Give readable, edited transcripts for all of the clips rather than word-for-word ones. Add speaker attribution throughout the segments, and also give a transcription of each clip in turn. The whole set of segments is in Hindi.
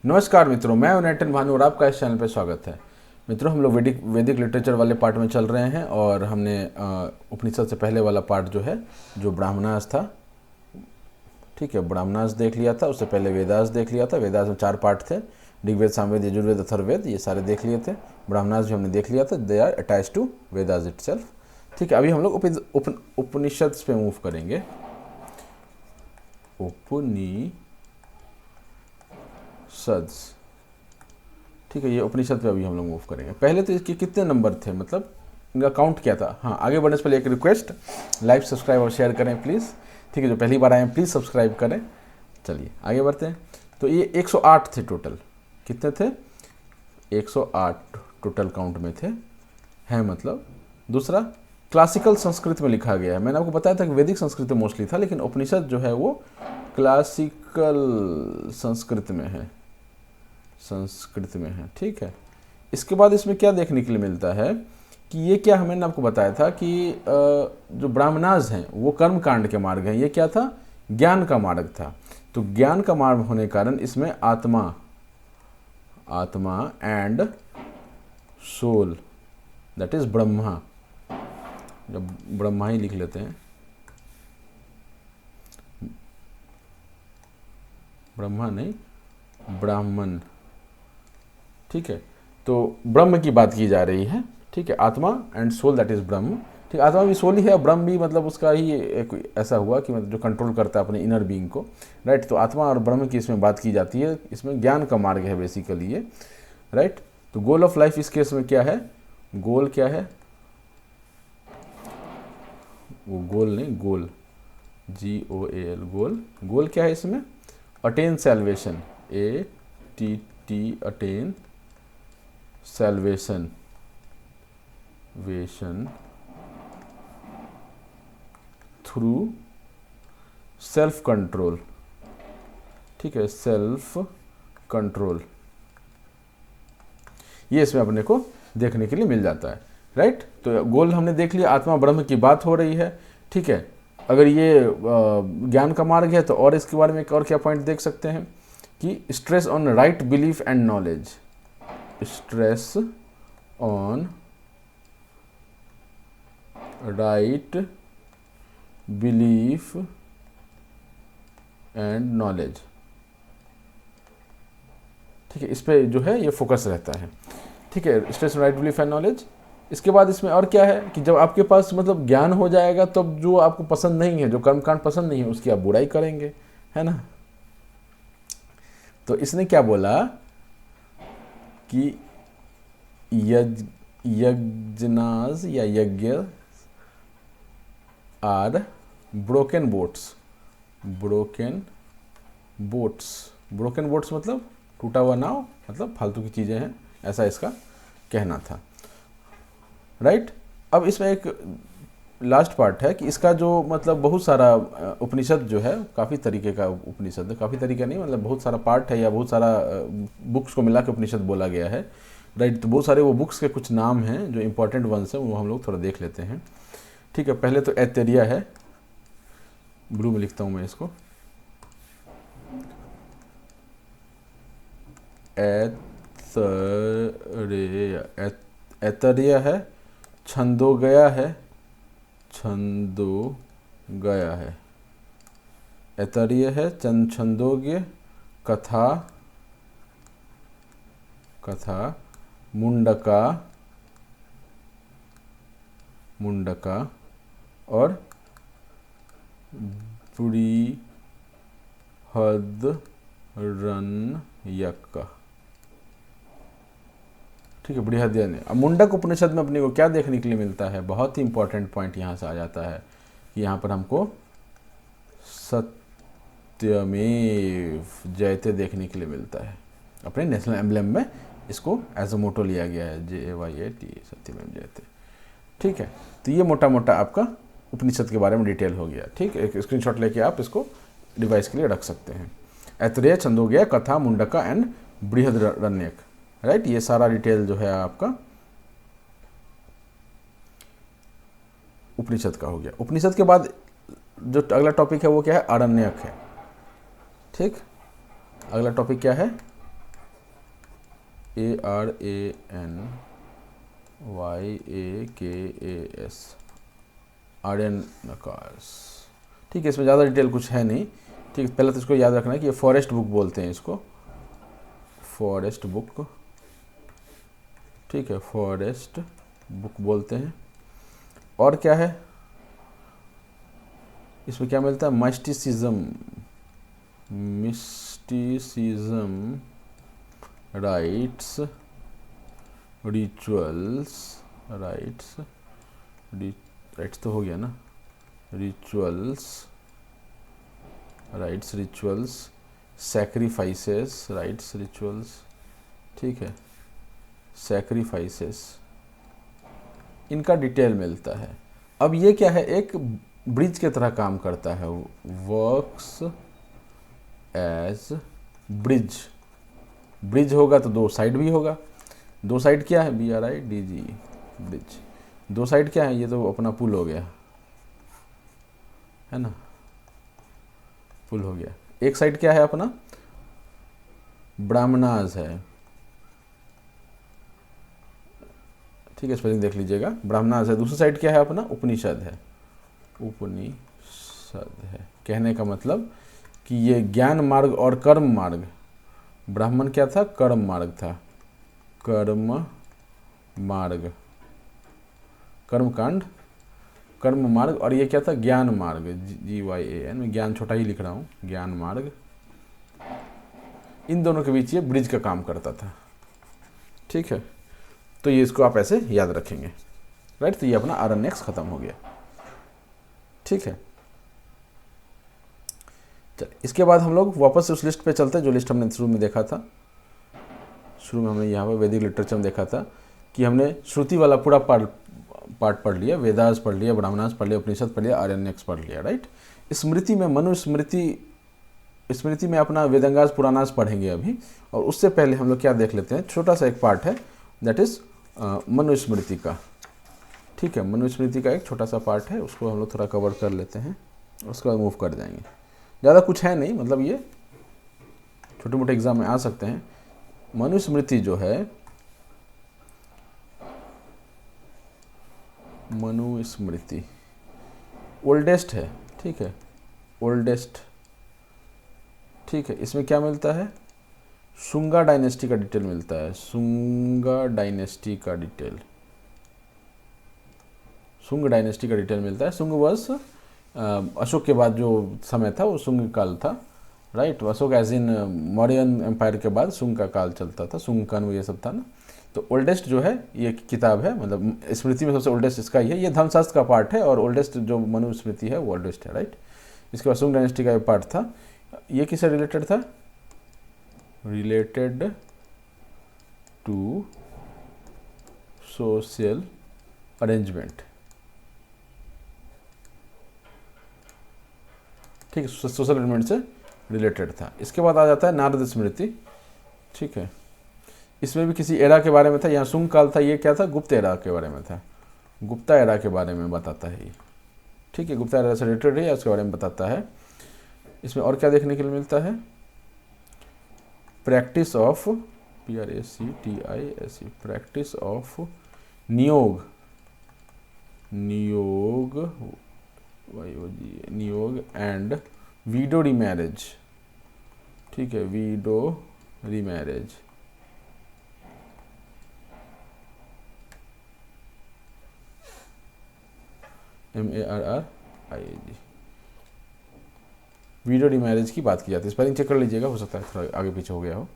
Speaker 1: नमस्कार मित्रों, मैं उन्नयन भानु और आपका इस चैनल पर स्वागत है। मित्रों, हम लोग वैदिक लिटरेचर वाले पार्ट में चल रहे हैं और हमने उपनिषद से पहले वाला पार्ट जो है, जो ब्राह्मणास था, ठीक है, ब्राह्मणास देख लिया था। उससे पहले वेदास देख लिया था। वेदास में 4 पार्ट थे, ऋग्वेद, सामवेद, यजुर्वेद, अथर्ववेद, ये सारे देख लिए थे। ब्राह्मणास भी हमने देख लिया था, they are attach to Vedas itself. ठीक है, अभी हम लोग उपनिषद पे मूव करेंगे। उपनिषद, ठीक है, ये उपनिषद पे अभी हम लोग मूव करेंगे। पहले तो इसके कितने नंबर थे, मतलब इनका काउंट क्या था। हाँ, आगे बढ़ने से पहले एक रिक्वेस्ट, लाइक, सब्सक्राइब और शेयर करें प्लीज़। ठीक है, जो पहली बार आए हैं प्लीज़ सब्सक्राइब करें। चलिए आगे बढ़ते हैं। तो ये 108 थे टोटल। कितने थे? 108 टोटल काउंट में थे, हैं मतलब। दूसरा, क्लासिकल संस्कृत में लिखा गया है। मैंने आपको बताया था कि वैदिक संस्कृत में मोस्टली था, लेकिन उपनिषद जो है वो क्लासिकल संस्कृत में है। ठीक है, इसके बाद इसमें क्या देखने के लिए मिलता है कि ये क्या, मैंने आपको बताया था कि जो ब्राह्मणास हैं वो कर्म कांड के मार्ग हैं। ये क्या था? ज्ञान का मार्ग था। तो ज्ञान का मार्ग होने के कारण इसमें आत्मा and soul, that is Brahma, जब ब्रह्मा ही लिख लेते हैं, ब्रह्मा नहीं, ब्राह्मण। ठीक है, तो ब्रह्म की बात की जा रही है। ठीक है, आत्मा एंड सोल, दैट इज ब्रह्म। ठीक, आत्मा भी सोल ही है, ब्रह्म भी मतलब उसका ही एक ऐसा हुआ कि मतलब जो कंट्रोल करता है अपने इनर बीइंग को। राइट, तो आत्मा और ब्रह्म की इसमें बात की जाती है। इसमें ज्ञान का मार्ग है बेसिकली ये। राइट, तो गोल ऑफ लाइफ इस केस में क्या है? गोल क्या है? वो गोल नहीं, गोल, GOAL, गोल क्या है इसमें? Attain salvation, ATT, attain salvation through self control. ठीक है, सेल्फ कंट्रोल, ये इसमें अपने को देखने के लिए मिल जाता है। राइट, तो गोल हमने देख लिया, आत्मा ब्रह्म की बात हो रही है। ठीक है, अगर ये ज्ञान का मार्ग है तो और इसके बारे में एक और क्या पॉइंट देख सकते हैं कि stress on right belief and knowledge, stress on right belief and knowledge. ठीक है, इस पे जो है ये फोकस रहता है। ठीक है, stress on right belief and knowledge. इसके बाद इसमें और क्या है कि जब आपके पास मतलब ज्ञान हो जाएगा तब तो जो आपको पसंद नहीं है, जो कर्मकांड पसंद नहीं है, उसकी आप बुराई करेंगे, है ना। तो इसने क्या बोला कि यज्ञनाज या yajna are broken boats. Broken boats मतलब टूटा हुआ नाव, मतलब फालतू की चीज़ें हैं, ऐसा इसका कहना था। राइट, अब इसमें एक लास्ट पार्ट है कि इसका जो मतलब बहुत सारा उपनिषद जो है, काफ़ी तरीके का उपनिषद है, काफ़ी तरीका नहीं मतलब बहुत सारा पार्ट है या बहुत सारा बुक्स को मिला के उपनिषद बोला गया है। राइट, तो बहुत सारे वो बुक्स के कुछ नाम हैं जो इंपॉर्टेंट वंस हैं, वो हम लोग थोड़ा देख लेते हैं। ठीक है, पहले तो ऐतरेय है, ब्लू में लिखता हूँ मैं इसको, ऐतरेय है। छंदोगया है, ऐतरेय है, छंदोग्य, कथा, मुंडका और बृहदरण्यक। ठीक है, बृहदरण्यक। अब मुंडक उपनिषद में अपने को क्या देखने के लिए मिलता है? बहुत ही इंपॉर्टेंट पॉइंट यहाँ से आ जाता है कि यहाँ पर हमको सत्यमेव जयते देखने के लिए मिलता है। अपने नेशनल एम्ब्लेम में इसको एज अ मोटो लिया गया है, JAYAT, सत्यमेव जयते। ठीक है, तो ये मोटा मोटा आपका उपनिषद के बारे में डिटेल हो गया। ठीक है, एक स्क्रीनशॉट लेके आप इसको डिवाइस के लिए रख सकते हैं। ऐतरेय, छंदोग्य, कथा, मुंडका एंड बृहदरण्यक। राइट, ये सारा डिटेल जो है आपका उपनिषद का हो गया। उपनिषद के बाद जो अगला टॉपिक है वो क्या है? आरण्यक है। ठीक, अगला टॉपिक क्या है? ARANYAKAS, आर्यनकास। ठीक है, इसमें ज़्यादा डिटेल कुछ है नहीं। ठीक है, पहले तो इसको याद रखना है कि ये फॉरेस्ट बुक बोलते हैं इसको, फॉरेस्ट बुक। ठीक है, फॉरेस्ट बुक बोलते हैं। और क्या है इसमें, क्या मिलता है, मिस्टिसिज्म, राइट्स, रिचुअल्स, राइट्स तो हो गया ना, रिचुअल्स, सैक्रिफाइसेस, राइट्स, रिचुअल्स, ठीक है, सैक्रिफाइसेस, इनका डिटेल मिलता है। अब ये क्या है, एक ब्रिज के तरह काम करता है, वर्क्स एज ब्रिज। ब्रिज होगा तो दो साइड भी होगा। दो साइड क्या है, BRIDG, ब्रिज। दो साइड क्या है, ये तो अपना पुल हो गया, है ना, पुल हो गया। एक साइड क्या है अपना, ब्राह्मणाज है। ठीक है, स्पेलिंग देख लीजिएगा, ब्राह्मणाज है। दूसरी साइड क्या है अपना, उपनिषद है, उपनिषद है। कहने का मतलब कि ये ज्ञान मार्ग और कर्म मार्ग, ब्राह्मण क्या था, कर्म मार्ग था, कर्म मार्ग, कर्म कांड, कर्म मार्ग, और ये क्या था, ज्ञान मार्ग, GYAN, मैं ज्ञान छोटा ही लिख रहा हूँ, ज्ञान मार्ग। इन दोनों के बीच ये ब्रिज का काम करता था। ठीक है, तो ये इसको आप ऐसे याद रखेंगे, राइट। तो ये अपना RNX खत्म हो गया। ठीक है, चल इसके बाद हम लोग वापस से उस लिस्ट पे चलते हैं जो लिस्ट हमने शुरू में देखा था। शुरू में हमने यहाँ पर वैदिक लिटरेचर में देखा था कि हमने श्रुति वाला पूरा पार्ट पढ़ लिया, वेदास पढ़ लिया, ब्राह्मणास पढ़ लिया, उपनिषद पढ़ लिया, आर्यनेक्स पढ़ लिया, राइट। स्मृति में स्मृति में अपना वेदांगास पुराणास पढ़ेंगे अभी। और उससे पहले हम लोग क्या देख लेते हैं, छोटा सा एक पार्ट है, दैट इज मनुस्मृति का। ठीक है, मनुस्मृति का एक छोटा सा पार्ट है, उसको हम लोग थोड़ा कवर कर लेते हैं, उसके बाद मूव कर जाएंगे। ज़्यादा कुछ है नहीं, मतलब ये छोटे मोटे एग्जाम में आ सकते हैं। मनुस्मृति जो है, मनुस्मृति ओल्डेस्ट है। ठीक है, ओल्डेस्ट। ठीक है, इसमें क्या मिलता है, शुंगा डायनेस्टी का डिटेल मिलता है, शुंगा डायनेस्टी का डिटेल, शुंग डायनेस्टी का डिटेल मिलता है। शुंग वर्ष अशोक के बाद जो समय था वो शुंग काल था, right. Ashok age in Mauryan empire के बाद शुंग का काल चलता था, शुंग कर्ण ये सब था ना। तो ओल्डेस्ट जो है ये किताब है, मतलब स्मृति में सबसे ओल्डेस्ट इसका ही है। ये धर्मशास्त्र का पार्ट है और ओल्डेस्ट जो मनुस्मृति है वो ओल्डेस्ट है, राइट। इसके बाद शुंग डायनेस्टी का पार्ट था। ये किससे रिलेटेड था, रिलेटेड टू सोशल अरेंजमेंट। ठीक है, सोशल अरेंजमेंट से रिलेटेड था। इसके बाद आ जाता है नारद स्मृति। ठीक है, इसमें भी किसी एरा के बारे में था। यहाँ शुंग काल था, ये क्या था, गुप्त एरा के बारे में था, गुप्ता एरा के बारे में बताता है ये। ठीक है, गुप्ता एरा से रिलेटेड है, उसके बारे में बताता है। इसमें और क्या देखने के लिए मिलता है, practice of, PRACTISE, practice of नियोग, नियोग एंड वीडो रीमैरेज। ठीक है, widow remarriage, MARRIAG, widow remarriage की बात की जाती है। स्पेलिंग चेक कर लीजिएगा, हो सकता है थोड़ा आगे पीछे हो गया हो,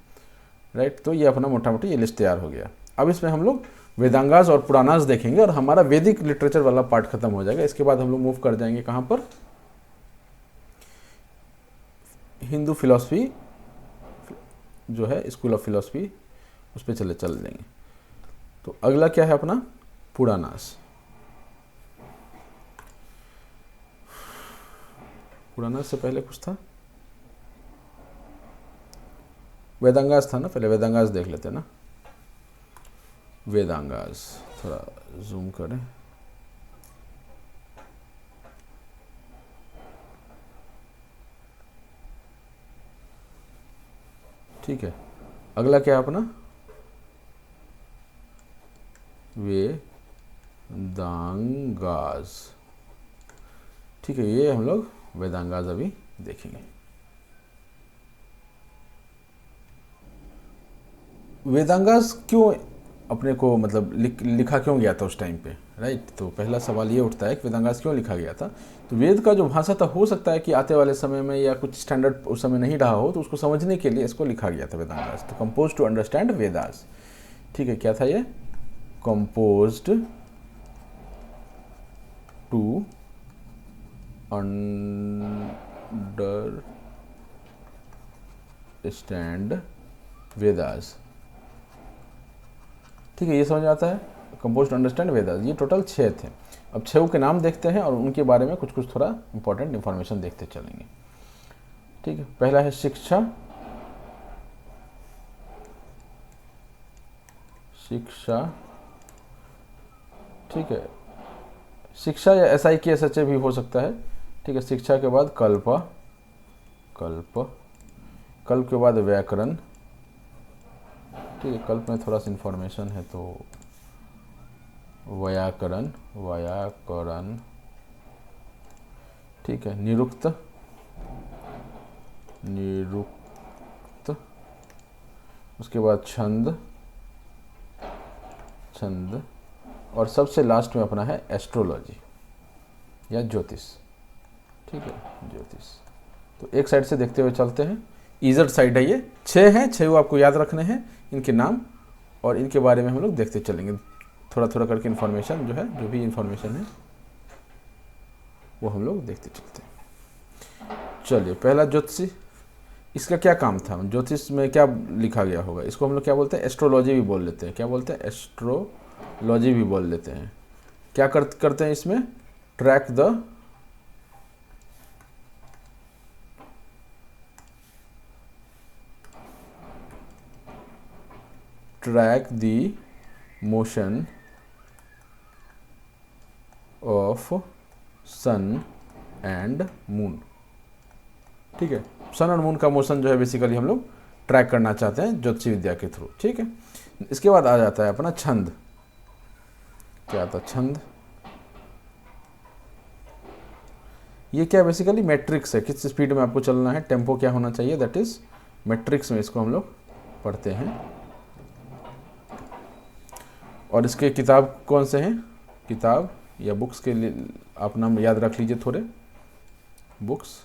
Speaker 1: राइट। तो ये अपना मोटा मोटी ये लिस्ट तैयार हो गया। अब इसमें हम लोग वेदांगास और पुराणास देखेंगे और हमारा वैदिक लिटरेचर वाला पार्ट खत्म हो जाएगा। इसके बाद हम लोग मूव कर जाएंगे कहाँ पर, हिंदू फिलॉसफी जो है, स्कूल ऑफ फिलॉसफी, उस पर चल जाएंगे। तो अगला क्या है अपना, पुराणास। पुराणास से पहले कुछ था, वेदांगास था ना, पहले वेदांगास देख लेते हैं ना। वेदांगास थोड़ा जूम करें, ठीक है। अगला क्या है अपना, वेदांगाज। ठीक है, ये हम लोग वेदांगाज अभी देखेंगे। वेदांगाज क्यों अपने को मतलब लिखा क्यों गया था उस टाइम पे, राइट। तो पहला सवाल ये उठता है कि वेदांगाज क्यों लिखा गया था। तो वेद का जो भाषा था, हो सकता है कि आते वाले समय में या कुछ स्टैंडर्ड उस समय नहीं रहा हो, तो उसको समझने के लिए इसको लिखा गया था वेदांगाज। तो कंपोज टू अंडरस्टैंड वेदास। ठीक है, क्या था ये, कंपोज्ड टू अंडरस्टैंड वेदास। ठीक है, ये समझ में आता है, कंपोज टू अंडरस्टैंड वेदास। ये टोटल 6 थे। अब 6 के नाम देखते हैं और उनके बारे में कुछ कुछ थोड़ा इंपॉर्टेंट इंफॉर्मेशन देखते चलेंगे। ठीक है, पहला है शिक्षा। शिक्षा, ठीक है, शिक्षा या SIKSHA भी हो सकता है। ठीक है, शिक्षा के बाद कल्प, कल्प के बाद व्याकरण। ठीक है, कल्प में थोड़ा सा इंफॉर्मेशन है, तो व्याकरण। ठीक है, निरुक्त, उसके बाद छंद, और सबसे लास्ट में अपना है एस्ट्रोलॉजी या ज्योतिष। ठीक है, ज्योतिष। तो एक साइड से देखते हुए चलते हैं, ईजर साइड है ये। 6 हैं, 6 आपको याद रखने हैं, इनके नाम और इनके बारे में हम लोग देखते चलेंगे थोड़ा थोड़ा करके। इन्फॉर्मेशन जो है, जो भी इन्फॉर्मेशन है वो हम लोग देखते चलते हैं। चलिए, पहला ज्योतिषी, इसका क्या काम था, ज्योतिष में क्या लिखा गया होगा। इसको हम लोग क्या बोलते हैं, एस्ट्रोलॉजी भी बोल लेते हैं। क्या बोलते हैं, एस्ट्रोलॉजी भी बोल लेते हैं। क्या करते हैं इसमें, track the motion of sun and moon. ठीक है, सन और मून का मोशन जो है बेसिकली हम लोग ट्रैक करना चाहते हैं ज्योतिषी विद्या के थ्रू। ठीक है, इसके बाद आ जाता है अपना छंद। क्या आता है छंद, ये क्या बेसिकली मैट्रिक्स है, किस स्पीड में आपको चलना है, टेम्पो क्या होना चाहिए, दैट इज मैट्रिक्स में इसको हम लोग पढ़ते हैं। और इसके किताब कौन से हैं, किताब या बुक्स के लिए आप नाम याद रख लीजिए थोड़े, बुक्स।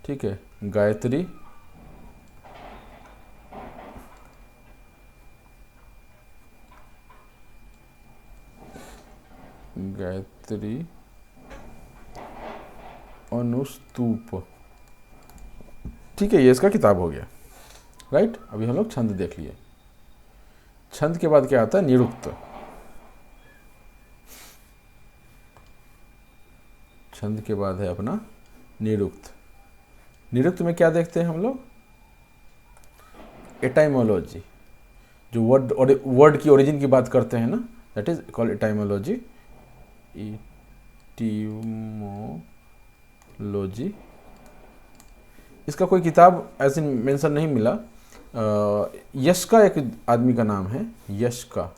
Speaker 1: ठीक है, गायत्री, अनुस्तूप। ठीक है, ये इसका किताब हो गया, राइट। अभी हम लोग छंद देख लिए। छंद के बाद क्या आता है, निरुक्त। छंद के बाद है अपना निरुक्त। निरुक्त में क्या देखते हैं हम लोग, एटाइमोलॉजी, जो वर्ड की ओरिजिन की बात करते हैं ना, that is called etymology. Etymology, इसका कोई किताब ऐसे मेंशन नहीं मिला। यश का एक आदमी का नाम है, यश का,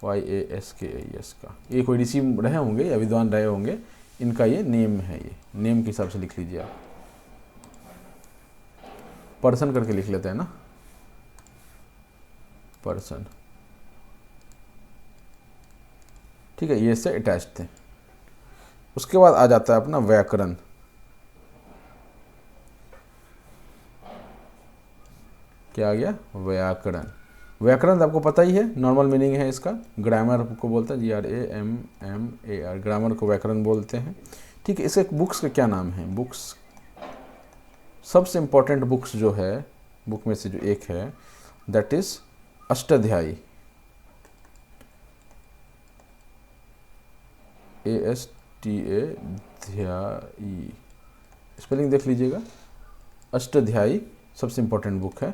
Speaker 1: YASK, यश का। ये कोई ऋषि रहे होंगे या विद्वान रहे होंगे, इनका ये नेम है। ये नेम के हिसाब से लिख लीजिए आप, पर्सन करके लिख लेते हैं ना, पर्सन। ठीक है, ये इससे अटैच्ड थे। उसके बाद आ जाता है अपना व्याकरण। क्या आ गया, व्याकरण। व्याकरण आपको पता ही है, नॉर्मल मीनिंग है इसका, ग्रामर को बोलते हैं, GRAMMAR, ग्रामर को व्याकरण बोलते हैं। ठीक है, इसके बुक्स का क्या नाम है, बुक्स, सबसे इंपॉर्टेंट बुक्स जो है, बुक में से जो एक है, दैट इज अष्टाध्यायी, ASTAध्यायी, स्पेलिंग देख लीजिएगा, अष्टाध्यायी सबसे इंपॉर्टेंट बुक है।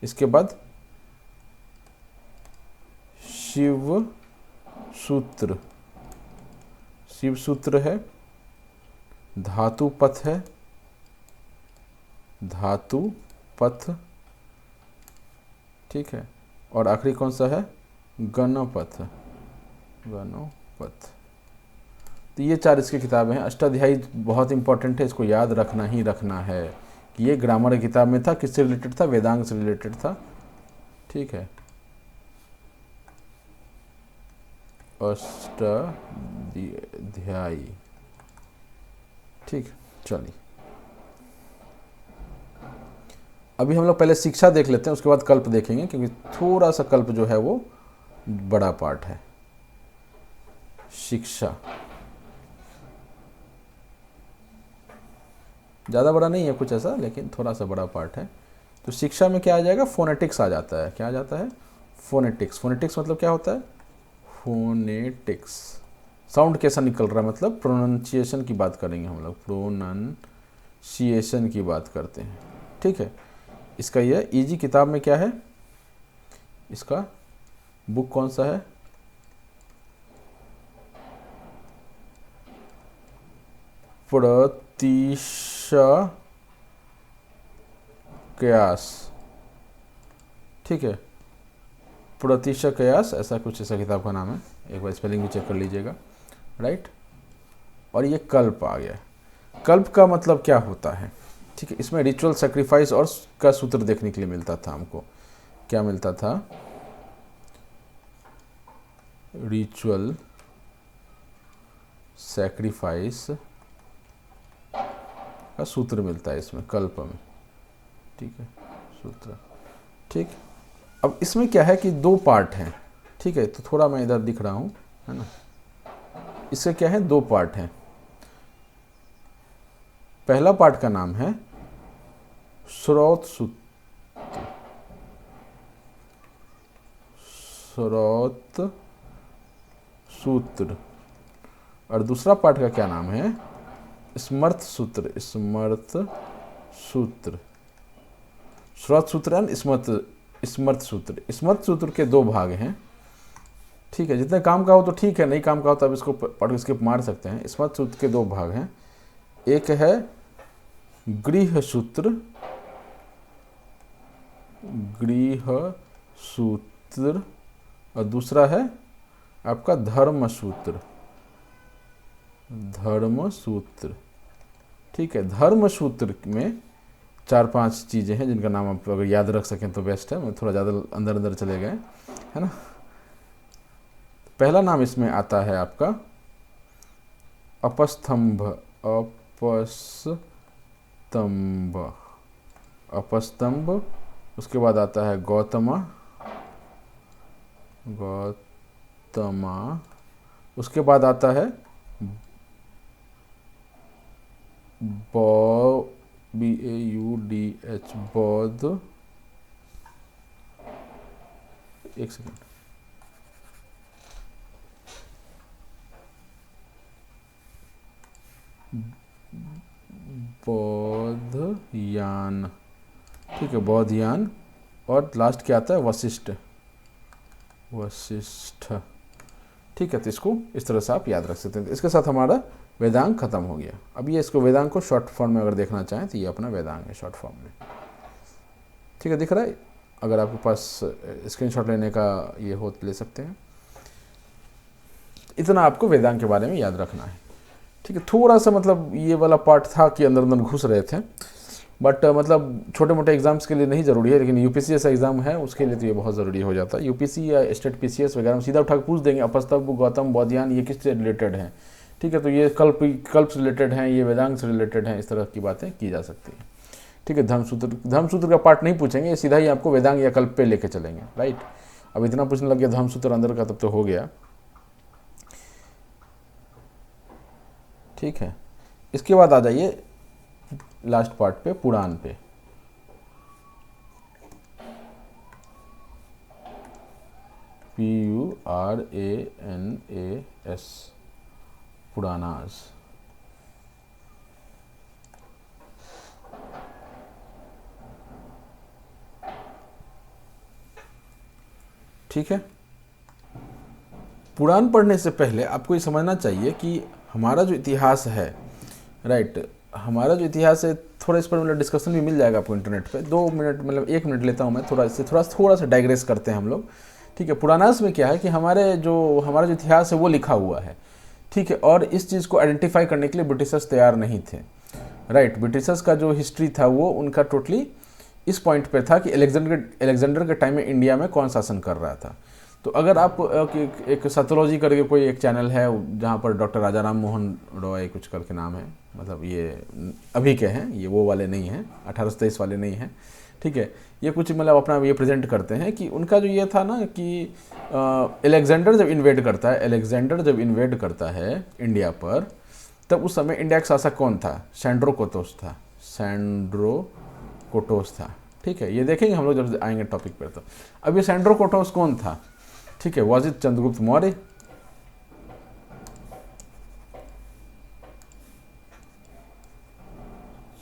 Speaker 1: इसके बाद शिव सूत्र, शिव सूत्र है, धातु पथ है, धातु पथ। ठीक है, और आखिरी कौन सा है, गणपथ, गणपथ। तो ये 4 इसकी किताबें हैं। अष्टाध्यायी बहुत इंपॉर्टेंट है, इसको याद रखना ही रखना है कि ये ग्रामर की किताब में था, किससे रिलेटेड था, वेदांग से रिलेटेड था। ठीक है, अष्टाध्यायी। ठीक, चलिए अभी हम लोग पहले शिक्षा देख लेते हैं, उसके बाद कल्प देखेंगे, क्योंकि थोड़ा सा कल्प जो है वो बड़ा पार्ट है। शिक्षा ज़्यादा बड़ा नहीं है कुछ ऐसा, लेकिन थोड़ा सा बड़ा पार्ट है। तो शिक्षा में क्या आ जाएगा, फोनेटिक्स आ जाता है। क्या आ जाता है, फोनेटिक्स। फोनेटिक्स मतलब क्या होता है, फोनेटिक्स, साउंड कैसा निकल रहा है, मतलब प्रोनाउंसिएशन की बात करेंगे हम लोग, प्रोनाउंसिएशन की बात करते हैं। ठीक है, इसका ये इजी किताब में क्या है, इसका बुक कौन सा है, प्रतिशकयास। ठीक है, प्रतिशकयास, ऐसा कुछ ऐसा किताब का नाम है, एक बार स्पेलिंग भी चेक कर लीजिएगा। राइट, और ये कल्प आ गया। कल्प का मतलब क्या होता है, ठीक है, इसमें रिचुअल सेक्रीफाइस और का सूत्र देखने के लिए मिलता था हमको। क्या मिलता था, रिचुअल सेक्रीफाइस का सूत्र मिलता है इसमें, कल्प में। ठीक है, सूत्र। ठीक, अब इसमें क्या है कि 2 पार्ट हैं। ठीक है, तो थोड़ा मैं इधर दिख रहा हूँ, है ना। इससे क्या है, 2 पार्ट हैं। पहला पार्ट का नाम है स्रोत सूत्र, स्रोत सूत्र, और दूसरा पार्ट का क्या नाम है, स्मर्त सूत्र, स्मर्त सूत्र। स्रोत सूत्र एंड स्मर्त सूत्र। स्मर्त सूत्र के 2 भाग हैं। ठीक है, जितने काम का हो तो ठीक है, नहीं काम का हो तो आप इसको पढ़ स्किप मार सकते हैं। स्मर्त सूत्र के 2 भाग हैं, एक है गृह सूत्र, गृह सूत्र, और दूसरा है आपका धर्म सूत्र, धर्म सूत्र। ठीक है, धर्म सूत्र में 4-5 चीज़ें हैं जिनका नाम आप अगर याद रख सकें तो बेस्ट है। मैं थोड़ा ज़्यादा अंदर अंदर चले गए, है ना। पहला नाम इसमें आता है आपका अपस्तंभ, अपस्तंभ, अपस्तंभ। उसके बाद आता है गौतमा, गौतमा। उसके बाद आता है BAUDH, बौद्ध। एक सेकेंड, बौद्धयान। ठीक है, बौद्धयान। और लास्ट क्या आता है, वशिष्ठ, वशिष्ठ। ठीक है, तो इसको इस तरह से आप याद रख सकते हैं। इसके साथ हमारा वेदांग खत्म हो गया। अब ये इसको वेदांग को शॉर्ट फॉर्म में अगर देखना चाहें तो ये अपना वेदांग है शॉर्ट फॉर्म में। ठीक है, दिख रहा है, अगर आपके पास स्क्रीनशॉट लेने का ये हो तो ले सकते हैं। इतना आपको वेदांग के बारे में याद रखना है। ठीक है, थोड़ा सा मतलब ये वाला पार्ट था कि अंदर अंदर घुस रहे थे, बट मतलब छोटे मोटे एग्जाम्स के लिए नहीं ज़रूरी है, लेकिन यूपीसी जैसा एग्जाम है उसके लिए तो ये बहुत ज़रूरी हो जाता है। यूपीसी या स्टेट पीसीएस वगैरह में सीधा उठा के पूछ देंगे अपस्तंभ, गौतम, बौद्धयान ये किससे रिलेटेड हैं। ठीक है, तो ये कल्प से रिलेटेड हैं, ये वेदांग से रिलेटेड हैं, इस तरह की बातें की जा सकती हैं। ठीक है, धर्मसूत्र का पार्ट नहीं पूछेंगे, ये सीधा ही आपको वेदांग या कल्प पे लेके चलेंगे। राइट, अब इतना पूछने लग गया धर्मसूत्र अंदर का, तब तो हो गया। ठीक है, इसके बाद आ जाइए लास्ट पार्ट पे, पुराण पे। PURANAS, पुराणास। ठीक है, पुराण पढ़ने से पहले आपको ये समझना चाहिए कि हमारा जो इतिहास है, राइट, हमारा जो इतिहास है थोड़ा इस पर मतलब डिस्कशन भी मिल जाएगा आपको इंटरनेट पे। 2 मिनट मतलब 1 मिनट लेता हूँ मैं, थोड़ा सा डाइग्रेस करते हैं हम लोग। ठीक है, पुरानास में क्या है कि हमारा जो इतिहास है वो लिखा हुआ है। ठीक है, और इस चीज़ को आइडेंटिफाई करने के लिए ब्रिटिशर्स तैयार नहीं थे। राइट, ब्रिटिशर्स का जो हिस्ट्री था वो उनका टोटली इस पॉइंट पे था कि अलेक्जेंडर के टाइम में इंडिया में कौन शासन कर रहा था। तो अगर आप एक सतोलॉजी करके कोई एक चैनल है जहाँ पर डॉक्टर राजा राम मोहन रॉय कुछ करके नाम है, मतलब ये अभी के हैं, ये वो वाले नहीं हैं, 1823 वाले नहीं हैं। ठीक है, ये कुछ मतलब अपना ये प्रेजेंट करते हैं कि उनका जो ये था ना कि अलेक्जेंडर जब इन्वेड करता है इंडिया पर, तब उस समय इंडिया का शासक कौन था? सैंड्रो कोटोस था। ठीक है, ये देखेंगे हम लोग जब आएंगे टॉपिक पर। तो अब ये सैंड्रो कोटोस कौन था? ठीक है, वाज इट चंद्रगुप्त मौर्य?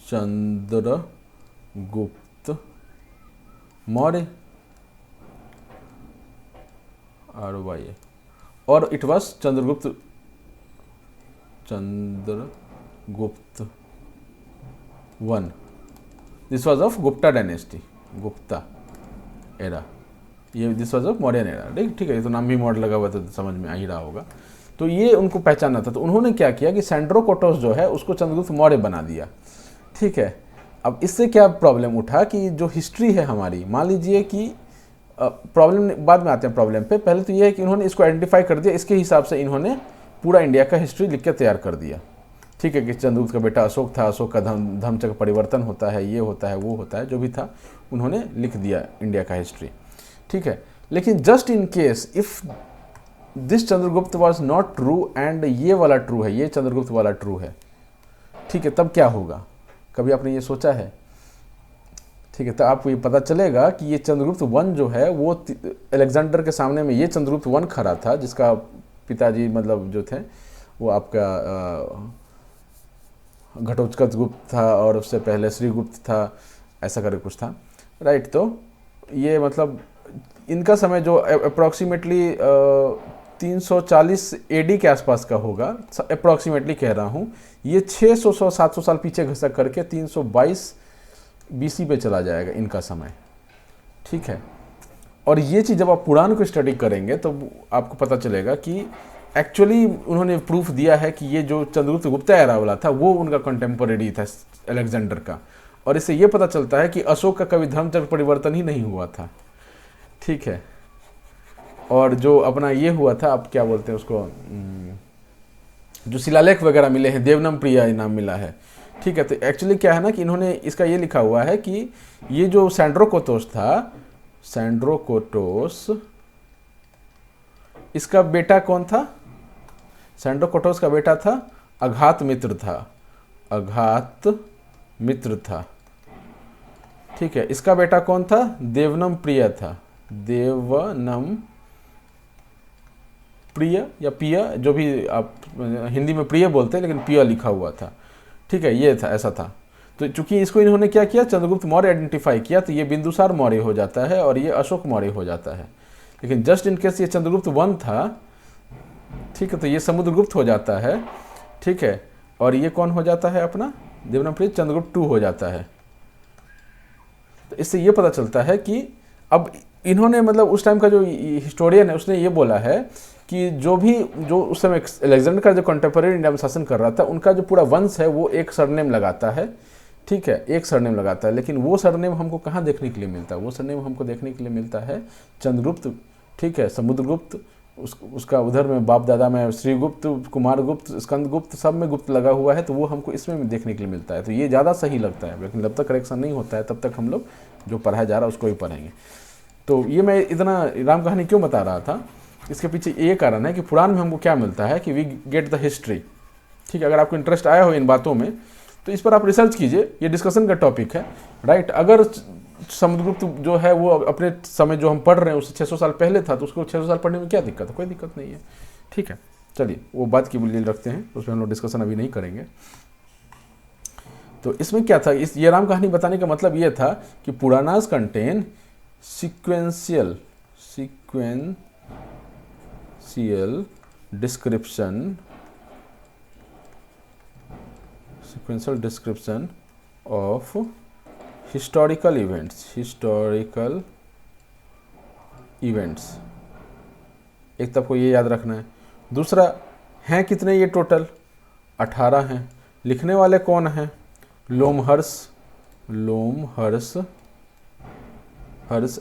Speaker 1: चंद्रगुप्त मौर्य और it was Chandragupta one. This was of Gupta dynasty, Gupta era. ये this was of Mauryan era. ठीक है, ये तो नाम भी मॉडल लगा हुआ था तो समझ में आ ही रहा होगा। तो ये उनको पहचाना था, तो उन्होंने क्या किया कि सैंड्रो कोटोस जो है उसको चंद्रगुप्त मौर्य बना दिया। ठीक है, अब इससे क्या प्रॉब्लम उठा कि जो हिस्ट्री है हमारी, मान लीजिए कि प्रॉब्लम बाद में आते हैं प्रॉब्लम पे, पहले तो ये है कि इन्होंने इसको आइडेंटिफाई कर दिया, इसके हिसाब से इन्होंने पूरा इंडिया का हिस्ट्री लिख के तैयार कर दिया। ठीक है, कि चंद्रगुप्त का बेटा अशोक था, अशोक का धर्मचक्र परिवर्तन होता है, ये होता है, वो होता है, जो भी था उन्होंने लिख दिया इंडिया का हिस्ट्री। ठीक है, लेकिन just in case if this Chandragupta was not true and ये वाला ट्रू है, ये चंद्रगुप्त वाला ट्रू है, ठीक है, तब क्या होगा? कभी आपने ये सोचा है? ठीक है, तो आपको ये पता चलेगा कि ये चंद्रगुप्त वन जो है वो अलेक्जेंडर के सामने में ये चंद्रगुप्त वन खड़ा था, जिसका पिताजी मतलब जो थे वो आपका घटोत्कच गुप्त था और उससे पहले श्रीगुप्त था, ऐसा करके कुछ था। राइट, तो ये मतलब इनका समय जो अप्रॉक्सीमेटली 340 एडी के आसपास का होगा, अप्रॉक्सीमेटली कह रहा हूँ। ये 600-700 साल पीछे घसक करके 322 बीसी पे चला जाएगा इनका समय। ठीक है, और ये चीज़ जब आप पुराण को स्टडी करेंगे तो आपको पता चलेगा कि एक्चुअली उन्होंने प्रूफ दिया है कि ये जो चंद्रगुप्त गुप्ता एरा वाला था वो उनका कंटेम्पोरेरी था अलेक्जेंडर का। और इससे ये पता चलता है कि अशोक का कभी धर्मचक्र परिवर्तन ही नहीं हुआ था। ठीक है, और जो अपना ये हुआ था, आप क्या बोलते हैं उसको, जो शिलालेख वगैरह मिले हैं, देवनम प्रिया नाम मिला है। ठीक है, तो एक्चुअली क्या है ना कि इन्होंने इसका ये लिखा हुआ है कि ये जो सैंड्रो कोटोस था, सैंड्रो कोटोस, इसका बेटा कौन था? सैंड्रो कोटोस का बेटा था अघात मित्र था। ठीक है, इसका बेटा कौन था? देवनम प्रिय था, देवनम प्रिय या पिया, जो भी आप हिंदी में प्रिय बोलते हैं, लेकिन पिया लिखा हुआ था। ठीक है, ये था, ऐसा था। तो चूंकि इसको इन्होंने क्या किया, चंद्रगुप्त मौर्य आइडेंटिफाई किया, तो ये बिंदुसार मौर्य हो जाता है और ये अशोक मौर्य हो जाता है। लेकिन जस्ट इन केस ये चंद्रगुप्त वन था, ठीक है, तो ये समुद्रगुप्त हो जाता है। ठीक है, और ये कौन हो जाता है अपना देवनम प्रिय, चंद्रगुप्त 2 हो जाता है। तो इससे ये पता चलता है कि अब इन्होंने मतलब उस टाइम का जो हिस्टोरियन है उसने ये बोला है कि जो उस समय अलेक्जेंडर का जो कंटेम्परेरी इंडिया में शासन कर रहा था, उनका जो पूरा वंश है वो एक सरनेम लगाता है। ठीक है, एक सरनेम लगाता है, लेकिन वो सरनेम हमको कहाँ देखने के लिए मिलता है? वो सरनेम हमको देखने के लिए मिलता है चंद्रगुप्त, ठीक है, समुद्रगुप्त, उसका उधर में बाप दादा में श्रीगुप्त, कुमारगुप्त, स्कंदगुप्त, सब में गुप्त लगा हुआ है, तो वो हमको इसमें देखने के लिए मिलता है। तो ये ज़्यादा सही लगता है, लेकिन जब तक करेक्शन नहीं होता है तब तक हम लोग जो पढ़ाया जा रहा है उसको ही पढ़ेंगे। तो ये मैं इतना राम कहानी क्यों बता रहा था, इसके पीछे ये कारण है कि पुराण में हमको क्या मिलता है कि वी गेट द हिस्ट्री। ठीक है, अगर आपको इंटरेस्ट आया हो इन बातों में तो इस पर आप रिसर्च कीजिए, ये डिस्कशन का टॉपिक है। राइट, अगर समुद्रगुप्त जो है वो अपने समय जो हम पढ़ रहे हैं उससे 600 साल पहले था, तो उसको 600 साल पढ़ने में क्या दिक्कत है? कोई दिक्कत नहीं है। ठीक है, चलिए वो बात की बुल्ली रखते हैं, उसमें हम लोग डिस्कशन अभी नहीं करेंगे। तो इसमें क्या था, ये राम कहानी बताने का मतलब ये था कि Puranas contain sequential description of historical events, एक तो आपको ये याद रखना है। दूसरा, हैं कितने ये टोटल? 18 हैं। लिखने वाले कौन हैं? लोमहर्ष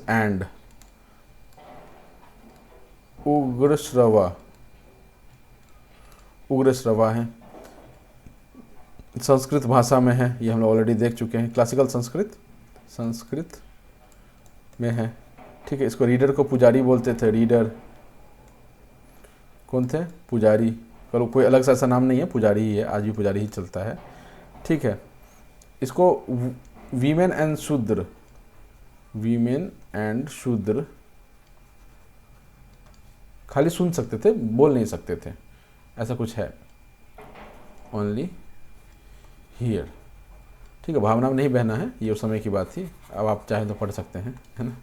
Speaker 1: एंड उग्रश्रवा हैं। संस्कृत भाषा में है, ये हम लोग ऑलरेडी देख चुके हैं। क्लासिकल संस्कृत में है, ठीक है। इसको रीडर को पुजारी बोलते थे। रीडर कौन थे? पुजारी। करो कोई अलग सा ऐसा नाम नहीं है, पुजारी ही है, आज भी पुजारी ही चलता है, ठीक है। इसको वीमेन एंड शूद्र खाली सुन सकते थे, बोल नहीं सकते थे, ऐसा कुछ है। ओनली हियर, ठीक है। भावना में नहीं बहना है, ये उस समय की बात थी। अब आप चाहे तो पढ़ सकते हैं, है ना।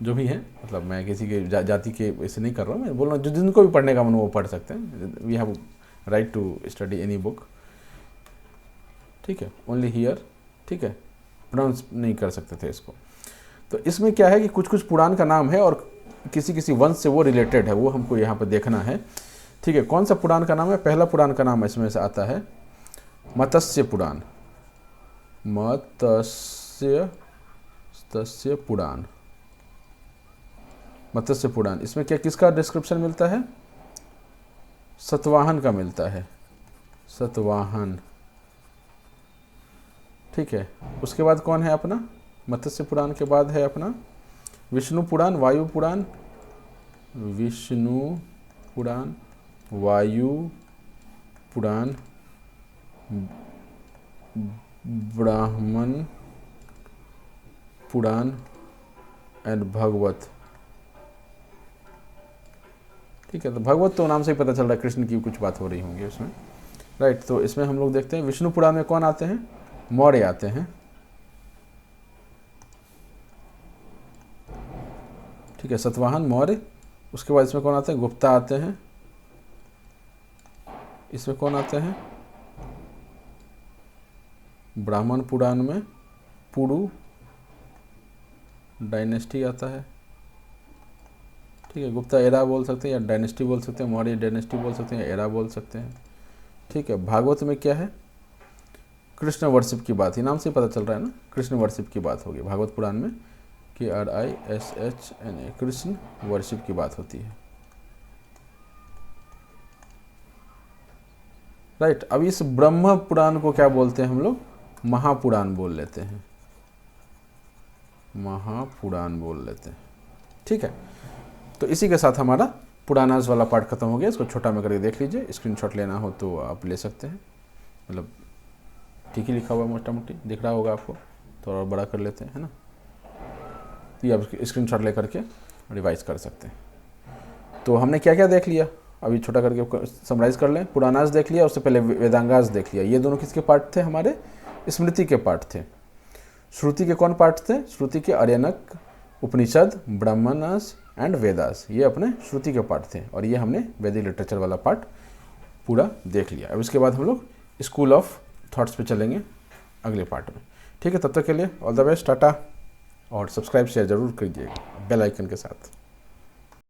Speaker 1: जो भी है, मतलब मैं किसी के जाति के ऐसे नहीं कर रहा हूँ, मैं बोल रहा हूँ जिनको भी पढ़ने का मन वो पढ़ सकते हैं। We have right to study any book, ठीक है। ओनली हियर, ठीक है। प्रोनाउंस नहीं कर सकते थे इसको। तो इसमें क्या है कि कुछ कुछ पुराण का नाम है और किसी वंश से वो रिलेटेड है, वो हमको यहाँ पर देखना है, ठीक है। कौन सा पुराण का नाम है? पहला पुराण का नाम इसमें से आता है मत्स्य पुराण। मत्स्य पुराण। इसमें क्या किसका डिस्क्रिप्शन मिलता है? सतवाहन का मिलता है, सतवाहन, ठीक है। उसके बाद कौन है अपना? मत्स्य पुराण के बाद है अपना विष्णु पुराण, वायु पुराण, वायु पुराण, ब्राह्मण पुराण एंड भगवत, ठीक है। तो भगवत तो नाम से ही पता चल रहा है कृष्ण की कुछ बात हो रही होंगी उसमें, राइट। तो इसमें हम लोग देखते हैं विष्णु पुराण में कौन आते हैं? मौर्य आते हैं, ठीक है। सतवाहन, मौर्य। उसके बाद इसमें कौन आते हैं? गुप्ता आते हैं। इसमें कौन आते हैं? ब्राह्मण पुराण में पुरु डायनेस्टी आता है, ठीक है। गुप्ता एरा बोल सकते हैं या डायनेस्टी बोल सकते हैं, मौर्य डायनेस्टी बोल सकते हैं, एरा बोल सकते हैं, ठीक है। भागवत में क्या है? कृष्ण वर्शिप की बात, ही नाम से पता चल रहा है ना, कृष्ण वर्शिप की बात होगी भागवत पुराण में। KRISHNA, कृष्ण वर्शिप की बात होती है, राइट। अब इस ब्रह्म पुराण को क्या बोलते हैं हम लोग? महापुराण बोल लेते हैं, महापुराण बोल लेते हैं, ठीक है। तो इसी के साथ हमारा पुराणास वाला पार्ट खत्म हो गया। इसको छोटा में करके देख लीजिए, स्क्रीनशॉट लेना हो तो आप ले सकते हैं, मतलब ठीक ही लिखा हुआ मोटा मोटी दिख रहा होगा आपको, थोड़ा और बड़ा कर लेते हैं, है ना। ये आप स्क्रीनशॉट ले करके रिवाइज कर सकते हैं। तो हमने क्या क्या देख लिया, अभी छोटा करके समराइज कर लें। पुराणास देख लिया, उससे पहले वेदांगास देख लिया। ये दोनों किसके पार्ट थे? हमारे स्मृति के पार्ट थे। श्रुति के कौन पार्ट थे? श्रुति के आर्यनक, उपनिषद, ब्राह्मणास एंड वेदास, ये अपने श्रुति के पार्ट थे। और ये हमने वैदिक लिटरेचर वाला पार्ट पूरा देख लिया। अब इसके बाद हम लोग स्कूल ऑफ थॉट्स पे चलेंगे अगले पार्ट में, ठीक है। तब तक के लिए ऑल द बेस्ट, टाटा। और सब्सक्राइब शेयर जरूर कीजिएगा बेल आइकन के साथ।